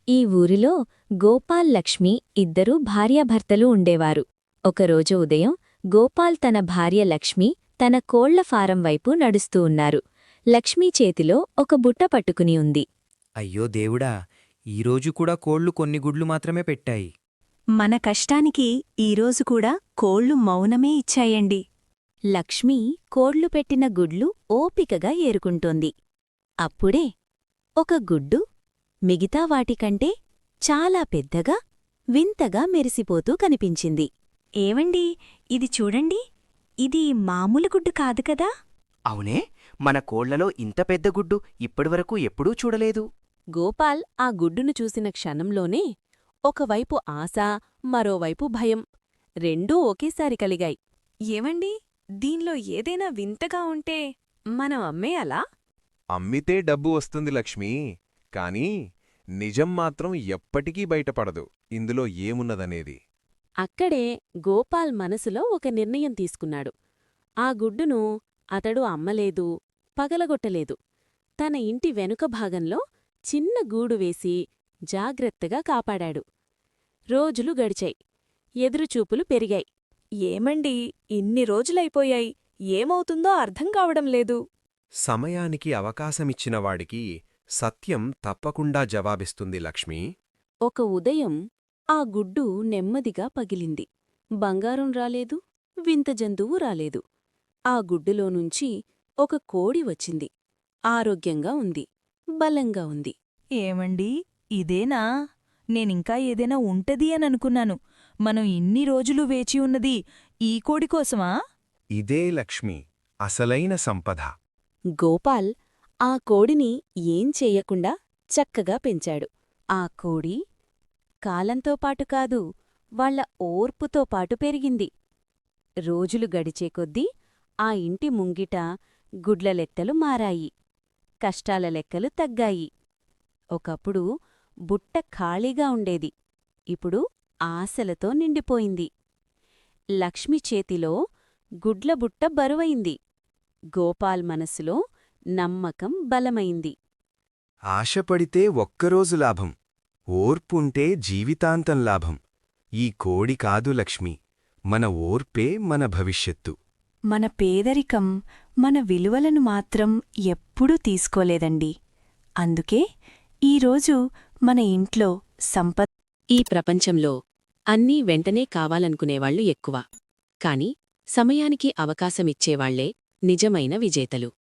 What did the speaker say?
ఈ ఊరిలో గోపాల్ లక్ష్మి ఇద్దరూ భార్యాభర్తలు ఉండేవారు. ఒకరోజు ఉదయం గోపాల్ తన భార్య లక్ష్మి తన కోళ్ల ఫారం వైపు నడుస్తూ ఉన్నారు. లక్ష్మీ చేతిలో ఒక బుట్ట పట్టుకుని ఉంది. అయ్యో దేవుడా, ఈరోజు కూడా కోళ్లు కొన్ని గుడ్లు మాత్రమే పెట్టాయి. మన కష్టానికి ఈరోజు కూడా కోళ్లు మౌనమే ఇచ్చాయండి. లక్ష్మి కోళ్లు పెట్టిన గుడ్లు ఓపికగా ఏరుకుంటోంది. అప్పుడే ఒక గుడ్డు మిగతా వాటికంటే చాలా పెద్దగా వింతగా మెరిసిపోతూ కనిపించింది. ఏవండి, ఇది చూడండి, ఇది మామూలు గుడ్డు కాదు కదా? అవునే, మన కోళ్లలో ఇంత పెద్ద గుడ్డు ఇప్పటివరకు ఎప్పుడూ చూడలేదు. గోపాల్ ఆ గుడ్డును చూసిన క్షణంలోనే ఒకవైపు ఆశ, మరోవైపు భయం రెండూ ఒకేసారి కలిగాయి. ఏవండి, దీన్లో ఏదైనా వింతగా ఉంటే మనం అమ్మేయాలా? అమ్మితే డబ్బు వస్తుంది లక్ష్మీ, కాని నిజం మాత్రం ఎప్పటికీ బయటపడదు ఇందులో ఏమున్నదనేది. అక్కడే గోపాల్ మనసులో ఒక నిర్ణయం తీసుకున్నాడు. ఆ గుడ్డును అతడు అమ్మలేదు, పగలగొట్టలేదు. తన ఇంటి వెనుక భాగంలో చిన్న గూడు వేసి జాగ్రత్తగా కాపాడాడు. రోజులు గడిచాయి. ఎదురుచూపులు పెరిగాయి. ఏమండి, ఇన్ని రోజులైపోయాయి, ఏమవుతుందో అర్థం కావడం లేదు. సమయానికి అవకాశమిచ్చినవాడికి సత్యం తప్పకుండా జవాబిస్తుంది లక్ష్మీ. ఒక ఉదయం ఆ గుడ్డు నెమ్మదిగా పగిలింది. బంగారం రాలేదు, వింత జంతువు రాలేదు. ఆ గుడ్డులోనుంచి ఒక కోడి వచ్చింది. ఆరోగ్యంగా ఉంది, బలంగా ఉంది. ఏమండి, ఇదేనా? నేనింకా ఏదైనా ఉంటది అననుకున్నాను. మనం ఇన్ని రోజులు వేచి ఉన్నది ఈ కోడికోసమా? ఇదే లక్ష్మి, అసలైన సంపద. గోపాల్ ఆ కోడిని ఏం చెయ్యకుండా చక్కగా పెంచాడు. ఆ కోడి కాలంతో పాటు కాదు, వాళ్ల ఓర్పుతో పాటు పెరిగింది. రోజులు గడిచే కొద్దీ ఆ ఇంటి ముంగిట గుడ్ల లెక్కలు మారాయి. కష్టాల లెక్కలు తగ్గాయి. ఒకప్పుడు బుట్ట ఖాళీగా ఉండేది. ఇప్పుడు ఆశలతో నిండిపోయింది. లక్ష్మి చేతిలో గుడ్ల బుట్ట బరువైంది. గోపాల్ మనసులో నమ్మకం బలమైంది. ఆశపడితే ఒక్కరోజు లాభం, ఓర్పుంటే జీవితాంతం లాభం. ఈ కోడి కాదు లక్ష్మి, మన ఓర్పే మన భవిష్యత్తు. మన పేదరికం మన విలువలను మాత్రం ఎప్పుడూ తీసుకోలేదండి. అందుకే ఈరోజు మన ఇంట్లో సంపత్. ఈ ప్రపంచంలో అన్నీ వెంటనే కావాలనుకునేవాళ్లు ఎక్కువ. కాని సమయానికి అవకాశమిచ్చేవాళ్లే నిజమైన విజేతలు.